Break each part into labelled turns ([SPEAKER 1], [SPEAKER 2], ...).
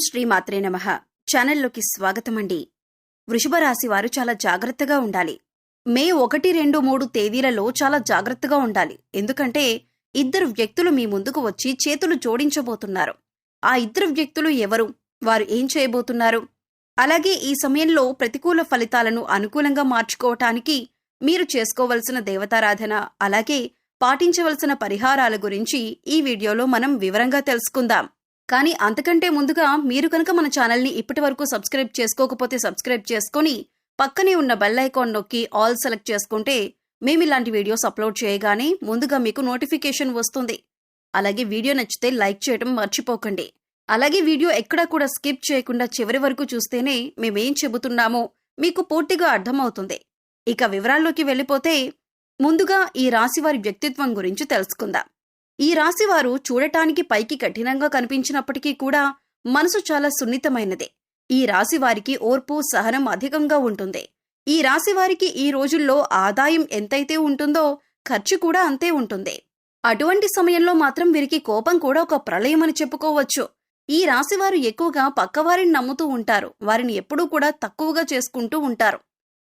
[SPEAKER 1] శ్రీమాత్రే నమః. ఛానల్లోకి స్వాగతమండి. వృషభ రాశి వారు చాలా జాగ్రత్తగా ఉండాలి. మే 1, 2, 3 తేదీలలో చాలా జాగ్రత్తగా ఉండాలి. ఎందుకంటే ఇద్దరు వ్యక్తులు మీ ముందుకు వచ్చి చేతులు జోడించబోతున్నారు. ఆ ఇద్దరు వ్యక్తులు ఎవరు, వారు ఏం చేయబోతున్నారు, అలాగే ఈ సమయంలో ప్రతికూల ఫలితాలను అనుకూలంగా మార్చుకోవటానికి మీరు చేసుకోవలసిన దేవతారాధన, అలాగే పాటించవలసిన పరిహారాల గురించి ఈ వీడియోలో మనం వివరంగా తెలుసుకుందాం. కానీ అంతకంటే ముందుగా మీరు కనుక మన ఛానల్ని ఇప్పటి వరకు సబ్స్క్రైబ్ చేసుకోకపోతే సబ్స్క్రైబ్ చేసుకొని పక్కనే ఉన్న బెల్ ఐకాన్ నొక్కి ఆల్ సెలెక్ట్ చేసుకుంటే మేము ఇలాంటి వీడియోస్ అప్లోడ్ చేయగానే ముందుగా మీకు నోటిఫికేషన్ వస్తుంది. అలాగే వీడియో నచ్చితే లైక్ చేయడం మర్చిపోకండి. అలాగే వీడియో ఎక్కడా కూడా స్కిప్ చేయకుండా చివరి వరకు చూస్తేనే మేమేం చెబుతున్నామో మీకు పూర్తిగా అర్థమవుతుంది. ఇక వివరాల్లోకి వెళ్ళిపోతే ముందుగా ఈ రాశివారి వ్యక్తిత్వం గురించి తెలుసుకుందాం. ఈ రాశివారు చూడటానికి పైకి కఠినంగా కనిపించినప్పటికీ కూడా మనసు చాలా సున్నితమైనదే. ఈ రాశివారికి ఓర్పు, సహనం అధికంగా ఉంటుంది. ఈ రాశివారికి ఈ రోజుల్లో ఆదాయం ఎంతైతే ఉంటుందో ఖర్చు కూడా అంతే ఉంటుంది. అటువంటి సమయంలో మాత్రం వీరికి కోపం కూడా ఒక ప్రళయం అని చెప్పుకోవచ్చు. ఈ రాశివారు ఎక్కువగా పక్కవారిని నమ్ముతూ ఉంటారు. వారిని ఎప్పుడూ కూడా తక్కువగా చేసుకుంటూ ఉంటారు.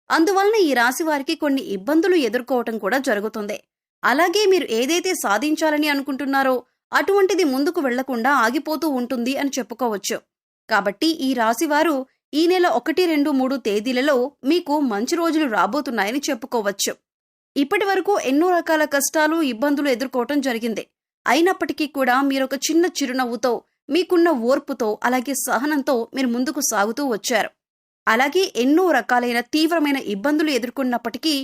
[SPEAKER 1] అందువలన ఈ రాశివారికి కొన్ని ఇబ్బందులు ఎదుర్కోవటం కూడా జరుగుతుంది. అలాగే మీరు ఏదైతే సాధించాలని అనుకుంటున్నారో అటువంటిది ముందుకు వెళ్లకుండా ఆగిపోతూ ఉంటుంది అని చెప్పుకోవచ్చు. కాబట్టి ఈ రాశివారు ఈ నెల 1, 2, 3 తేదీలలో మీకు మంచి రోజులు రాబోతున్నాయని చెప్పుకోవచ్చు. ఇప్పటి వరకు ఎన్నో రకాల కష్టాలు, ఇబ్బందులు ఎదుర్కోవటం జరిగింది. అయినప్పటికీ కూడా మీరొక చిన్న చిరునవ్వుతో, మీకున్న ఓర్పుతో, అలాగే సహనంతో మీరు ముందుకు సాగుతూ వచ్చారు. అలాగే ఎన్నో రకాలైన తీవ్రమైన ఇబ్బందులు ఎదుర్కొన్నప్పటికీ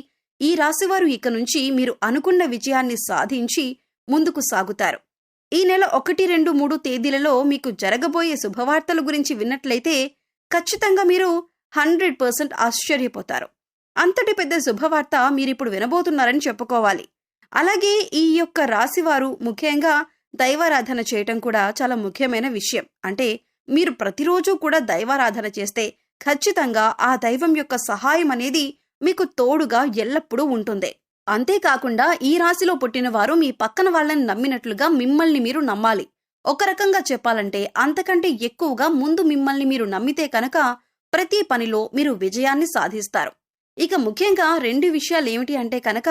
[SPEAKER 1] ఈ రాశివారు ఇక నుంచి మీరు అనుకున్న విజయాన్ని సాధించి ముందుకు సాగుతారు. ఈ నెల 1, 2, 3 తేదీలలో మీకు జరగబోయే శుభవార్తల గురించి విన్నట్లయితే ఖచ్చితంగా మీరు 100% ఆశ్చర్యపోతారు. అంతటి పెద్ద శుభవార్త మీరిప్పుడు వినబోతున్నారని చెప్పుకోవాలి. అలాగే ఈ యొక్క రాశివారు ముఖ్యంగా దైవారాధన చేయటం కూడా చాలా ముఖ్యమైన విషయం. అంటే మీరు ప్రతిరోజు కూడా దైవారాధన చేస్తే ఖచ్చితంగా ఆ దైవం యొక్క సహాయం అనేది మీకు తోడుగా ఎల్లప్పుడూ ఉంటుంది. అంతేకాకుండా ఈ రాశిలో పుట్టిన వారు మీ పక్కన వాళ్ళని నమ్మినట్లుగా మిమ్మల్ని మీరు నమ్మాలి. ఒక రకంగా చెప్పాలంటే అంతకంటే ఎక్కువగా ముందు మిమ్మల్ని మీరు నమ్మితే కనుక ప్రతి పనిలో మీరు విజయాన్ని సాధిస్తారు. ఇక ముఖ్యంగా 2 విషయాలు ఏమిటి అంటే కనుక,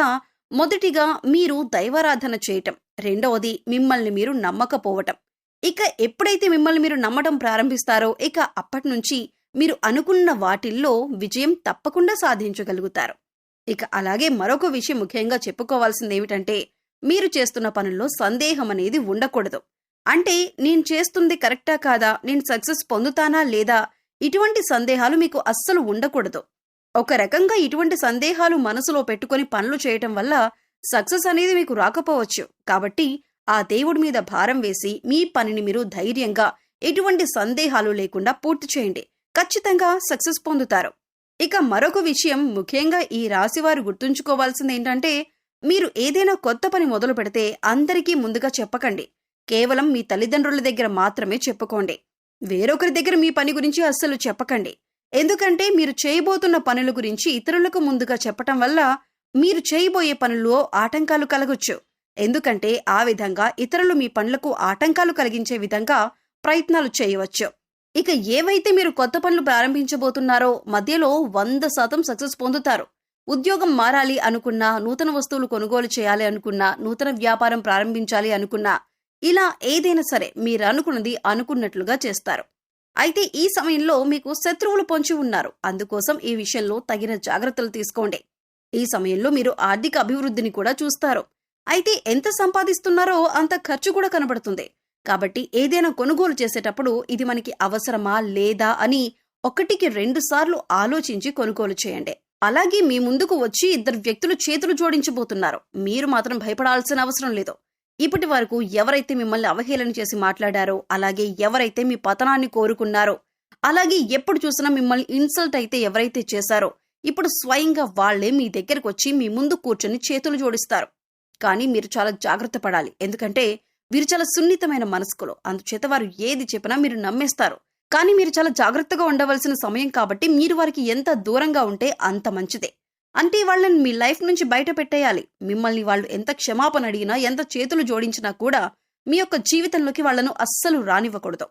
[SPEAKER 1] మొదటిగా మీరు దైవారాధన చేయటం, రెండవది మిమ్మల్ని మీరు నమ్మకపోవటం. ఇక ఎప్పుడైతే మిమ్మల్ని మీరు నమ్మటం ప్రారంభిస్తారో ఇక అప్పటి నుంచి మీరు అనుకున్న వాటిల్లో విజయం తప్పకుండా సాధించగలుగుతారు. ఇక అలాగే మరొక విషయం ముఖ్యంగా చెప్పుకోవాల్సింది ఏమిటంటే, మీరు చేస్తున్న పనుల్లో సందేహం అనేది ఉండకూడదు. అంటే నేను చేస్తుంది కరెక్టా కాదా, నేను సక్సెస్ పొందుతానా లేదా, ఇటువంటి సందేహాలు మీకు అస్సలు ఉండకూడదు. ఒక రకంగా ఇటువంటి సందేహాలు మనసులో పెట్టుకొని పనులు చేయటం వల్ల సక్సెస్ అనేది మీకు రాకపోవచ్చు. కాబట్టి ఆ దేవుడి మీద భారం వేసి మీ పనిని మీరు ధైర్యంగా, ఎటువంటి సందేహాలు లేకుండా పూర్తి చేయండి. ఖచ్చితంగా సక్సెస్ పొందుతారు. ఇక మరొక విషయం ముఖ్యంగా ఈ రాశివారు గుర్తుంచుకోవాల్సింది ఏంటంటే, మీరు ఏదైనా కొత్త పని మొదలు పెడితే అందరికీ ముందుగా చెప్పకండి. కేవలం మీ తల్లిదండ్రుల దగ్గర మాత్రమే చెప్పుకోండి. వేరొకరి దగ్గర మీ పని గురించి అస్సలు చెప్పకండి. ఎందుకంటే మీరు చేయబోతున్న పనుల గురించి ఇతరులకు ముందుగా చెప్పటం వల్ల మీరు చేయబోయే పనుల్లో ఆటంకాలు కలగొచ్చు. ఎందుకంటే ఆ విధంగా ఇతరులు మీ పనులకు ఆటంకాలు కలిగించే విధంగా ప్రయత్నాలు చేయవచ్చు. ఇక ఏవైతే మీరు కొత్త పనులు ప్రారంభించబోతున్నారో మధ్యలో 100% సక్సెస్ పొందుతారు. ఉద్యోగం మారాలి అనుకున్నా, నూతన వస్తువులు కొనుగోలు చేయాలి అనుకున్నా, నూతన వ్యాపారం ప్రారంభించాలి అనుకున్నా, ఇలా ఏదైనా సరే మీరు అనుకున్నది అనుకున్నట్లుగా చేస్తారు. అయితే ఈ సమయంలో మీకు శత్రువులు పొంచి ఉన్నారు. అందుకోసం ఈ విషయంలో తగిన జాగ్రత్తలు తీసుకోండి. ఈ సమయంలో మీరు ఆర్థిక అభివృద్ధిని కూడా చూస్తారు. అయితే ఎంత సంపాదిస్తున్నారో అంత ఖర్చు కూడా కనబడుతుంది. కాబట్టి ఏదైనా కొనుగోలు చేసేటప్పుడు ఇది మనకి అవసరమా లేదా అని 1కి 2 సార్లు ఆలోచించి కొనుగోలు చేయండి. అలాగే మీ ముందుకు వచ్చి ఇద్దరు వ్యక్తులు చేతులు జోడించబోతున్నారు. మీరు మాత్రం భయపడాల్సిన అవసరం లేదు. ఇప్పటి వరకు ఎవరైతే మిమ్మల్ని అవహేళన చేసి మాట్లాడారో, అలాగే ఎవరైతే మీ పతనాన్ని కోరుకున్నారో, అలాగే ఎప్పుడు చూసినా మిమ్మల్ని ఇన్సల్ట్ అయితే ఎవరైతే చేశారో, ఇప్పుడు స్వయంగా వాళ్లే మీ దగ్గరకు వచ్చి మీ ముందు కూర్చొని చేతులు జోడిస్తారు. కానీ మీరు చాలా జాగ్రత్త పడాలి. ఎందుకంటే వీరు చాలా సున్నితమైన మనస్కులు. అందుచేత వారు ఏది చెప్పినా మీరు నమ్మేస్తారు. కానీ మీరు చాలా జాగ్రత్తగా ఉండవలసిన సమయం కాబట్టి మీరు వారికి ఎంత దూరంగా ఉంటే అంత మంచిదే. అంటే వాళ్ళని మీ లైఫ్ నుంచి బయట పెట్టేయాలి. మిమ్మల్ని వాళ్ళు ఎంత క్షమాపణ అడిగినా, ఎంత చేతులు జోడించినా కూడా మీ యొక్క జీవితంలోకి వాళ్లను అస్సలు రానివ్వకూడదు.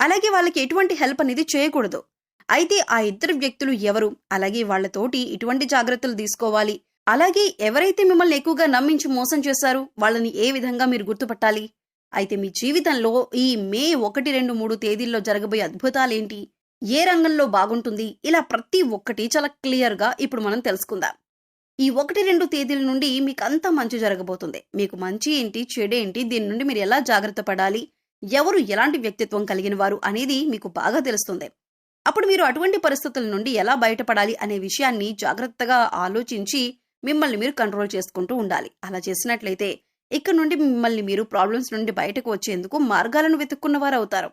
[SPEAKER 1] అలాగే వాళ్ళకి ఎటువంటి హెల్ప్ అనేది చేయకూడదు. అయితే ఆ ఇద్దరు వ్యక్తులు ఎవరు, అలాగే వాళ్ళతోటి ఎటువంటి జాగ్రత్తలు తీసుకోవాలి, అలాగే ఎవరైతే మిమ్మల్ని ఎక్కువగా నమ్మించి మోసం చేశారు వాళ్ళని ఏ విధంగా మీరు గుర్తుపట్టాలి, అయితే మీ జీవితంలో ఈ మే 1, 2, 3 తేదీల్లో జరగబోయే అద్భుతాలేంటి, ఏ రంగంలో బాగుంటుంది, ఇలా ప్రతి ఒక్కటి చాలా క్లియర్గా ఇప్పుడు మనం తెలుసుకుందాం. ఈ 1, 2 తేదీల నుండి మీకు అంతా మంచి జరగబోతుంది. మీకు మంచి ఏంటి, చెడేంటి, దీని నుండి మీరు ఎలా జాగ్రత్త పడాలి, ఎవరు ఎలాంటి వ్యక్తిత్వం కలిగిన వారు అనేది మీకు బాగా తెలుస్తుంది. అప్పుడు మీరు అటువంటి పరిస్థితుల నుండి ఎలా బయటపడాలి అనే విషయాన్ని జాగ్రత్తగా ఆలోచించి మిమ్మల్ని మీరు కంట్రోల్ చేసుకుంటూ ఉండాలి. అలా చేసినట్లయితే ఇక్కడ నుండి మిమ్మల్ని మీరు ప్రాబ్లమ్స్ నుండి బయటకు వచ్చేందుకు మార్గాలను వెతుక్కున్నవారు అవుతారు.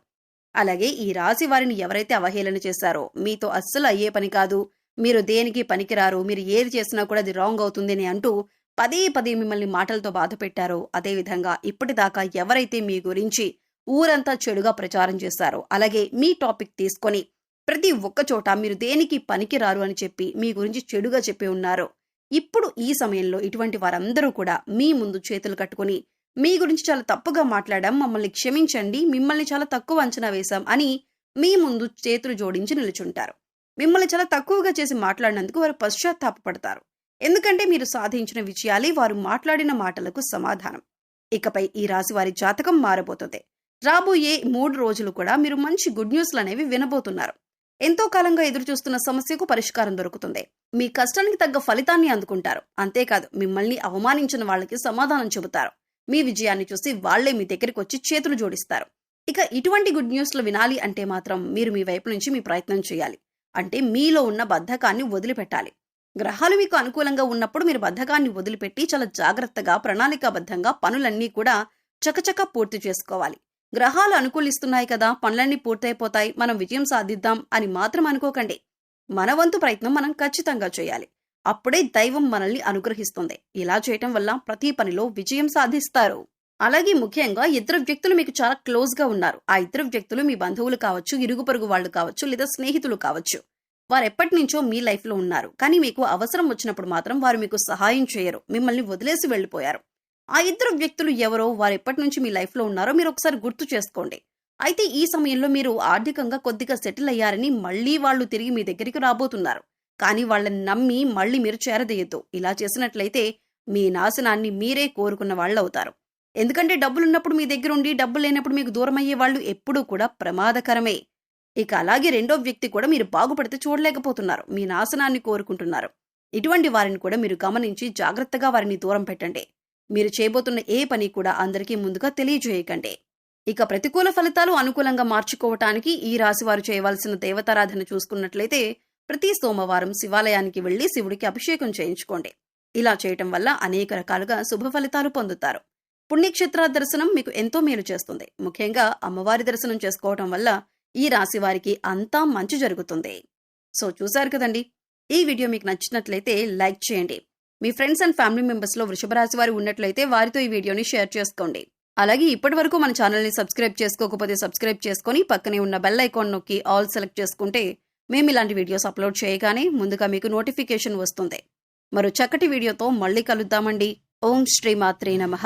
[SPEAKER 1] అలాగే ఈ రాశి వారిని ఎవరైతే అవహేళన చేశారో మీతో అస్సలు అయ్యే పని కాదు, మీరు దేనికి పనికిరారు, మీరు ఏది చేసినా కూడా అది రాంగ్ అవుతుంది అని అంటూ పదే పదే మిమ్మల్ని మాటలతో బాధ పెట్టారో, అదేవిధంగా ఇప్పటిదాకా ఎవరైతే మీ గురించి ఊరంతా చెడుగా ప్రచారం చేశారో, అలాగే మీ టాపిక్ తీసుకొని ప్రతి ఒక్క చోట మీరు దేనికి పనికిరారు అని చెప్పి మీ గురించి చెడుగా చెప్పి ఉన్నారో, ఇప్పుడు ఈ సమయంలో ఇటువంటి వారందరూ కూడా మీ ముందు చేతులు కట్టుకుని మీ గురించి చాలా తప్పుగా మాట్లాడాం, మమ్మల్ని క్షమించండి, మిమ్మల్ని చాలా తక్కువ అంచనా వేశాం అని మీ ముందు చేతులు జోడించి నిలుచుంటారు. మిమ్మల్ని చాలా తక్కువగా చేసి మాట్లాడినందుకు వారు పశ్చాత్తాపపడతారు. ఎందుకంటే మీరు సాధించిన విజయాలే వారు మాట్లాడిన మాటలకు సమాధానం. ఇకపై ఈ రాశి వారి జాతకం మారబోతుంది. రాబోయే 3 రోజులు కూడా మీరు మంచి గుడ్ న్యూస్లు అనేవి వినబోతున్నారు. ఎంతో కాలంగా ఎదురుచూస్తున్న సమస్యకు పరిష్కారం దొరుకుతుంది. మీ కష్టానికి తగ్గ ఫలితాన్ని అందుకుంటారు. అంతేకాదు మిమ్మల్ని అవమానించిన వాళ్ళకి సమాధానం చెబుతారు. మీ విజయాన్ని చూసి వాళ్లే మీ దగ్గరికి వచ్చి చేతులు జోడిస్తారు. ఇక ఇటువంటి గుడ్ న్యూస్లు వినాలి అంటే మాత్రం మీరు మీ వైపు నుంచి మీ ప్రయత్నం చేయాలి. అంటే మీలో ఉన్న బద్ధకాన్ని వదిలిపెట్టాలి. గ్రహాలు మీకు అనుకూలంగా ఉన్నప్పుడు మీరు బద్ధకాన్ని వదిలిపెట్టి చాలా జాగ్రత్తగా ప్రణాళికాబద్ధంగా పనులన్నీ కూడా చకచక పూర్తి చేసుకోవాలి. గ్రహాలు అనుకూలిస్తున్నాయి కదా, పనులన్నీ పూర్తయిపోతాయి, మనం విజయం సాధిద్దాం అని మాత్రం అనుకోకండి. మన వంతు ప్రయత్నం మనం ఖచ్చితంగా చేయాలి. అప్పుడే దైవం మనల్ని అనుగ్రహిస్తుంది. ఇలా చేయటం వల్ల ప్రతి పనిలో విజయం సాధిస్తారు. అలాగే ముఖ్యంగా ఇద్దరు వ్యక్తులు మీకు చాలా క్లోజ్ గా ఉన్నారు. ఆ ఇద్దరు వ్యక్తులు మీ బంధువులు కావచ్చు, ఇరుగు పొరుగు వాళ్ళు కావచ్చు, లేదా స్నేహితులు కావచ్చు. వారు ఎప్పటి నుంచో మీ లైఫ్ లో ఉన్నారు. కానీ మీకు అవసరం వచ్చినప్పుడు మాత్రం వారు మీకు సహాయం చేయరు, మిమ్మల్ని వదిలేసి వెళ్లిపోయారు. ఆ ఇద్దరు వ్యక్తులు ఎవరో, వారు ఎప్పటి నుంచి మీ లైఫ్ లో ఉన్నారో మీరు ఒకసారి గుర్తు చేసుకోండి. అయితే ఈ సమయంలో మీరు ఆర్థికంగా కొద్దిగా సెటిల్ అయ్యారని మళ్లీ వాళ్ళు తిరిగి మీ దగ్గరికి రాబోతున్నారు. కానీ వాళ్ళని నమ్మి మళ్లీ మీరు చేరదేయద్దు. ఇలా చేసినట్లయితే మీ నాశనాన్ని మీరే కోరుకున్న వాళ్ళు అవుతారు. ఎందుకంటే డబ్బులున్నప్పుడు మీ దగ్గర ఉండి డబ్బు లేనప్పుడు మీకు దూరం అయ్యే వాళ్ళు ఎప్పుడూ కూడా ప్రమాదకరమే. ఇక అలాగే రెండో వ్యక్తి కూడా మీరు బాగుపడితే చూడలేకపోతున్నారు, మీ నాశనాన్ని కోరుకుంటున్నారు. ఇటువంటి వారిని కూడా మీరు గమనించి జాగ్రత్తగా వారిని దూరం పెట్టండి. మీరు చేయబోతున్న ఏ పని కూడా అందరికీ ముందుగా తెలియజేయకండి. ఇక ప్రతికూల ఫలితాలు అనుకూలంగా మార్చుకోవటానికి ఈ రాశి వారు చేయవలసిన దేవతారాధన చూసుకున్నట్లయితే ప్రతి సోమవారం శివాలయానికి వెళ్లి శివుడికి అభిషేకం చేయించుకోండి. ఇలా చేయటం వల్ల అనేక రకాలుగా శుభ ఫలితాలు పొందుతారు. పుణ్యక్షేత్ర దర్శనం మీకు ఎంతో మేలు చేస్తుంది. ముఖ్యంగా అమ్మవారి దర్శనం చేసుకోవటం వల్ల ఈ రాశి వారికి అంతా మంచి జరుగుతుంది. సో చూశారు కదండి, ఈ వీడియో మీకు నచ్చినట్లయితే లైక్ చేయండి. మీ ఫ్రెండ్స్ అండ్ ఫ్యామిలీ మెంబర్స్ లో వృషభ రాశి వారు ఉన్నట్లయితే వారితో ఈ వీడియోని షేర్ చేసుకోండి. అలాగే ఇప్పటి వరకు మన ఛానల్ని సబ్స్క్రైబ్ చేసుకోకపోతే సబ్స్క్రైబ్ చేసుకుని పక్కనే ఉన్న బెల్ ఐకాన్ నొక్కి ఆల్ సెలెక్ట్ చేసుకుంటే మేము ఇలాంటి వీడియోస్ అప్లోడ్ చేయగానే ముందుగా మీకు నోటిఫికేషన్ వస్తుంది. మరో చక్కటి వీడియోతో మళ్ళీ కలుద్దామండి. ఓం శ్రీ మాత్రే నమః.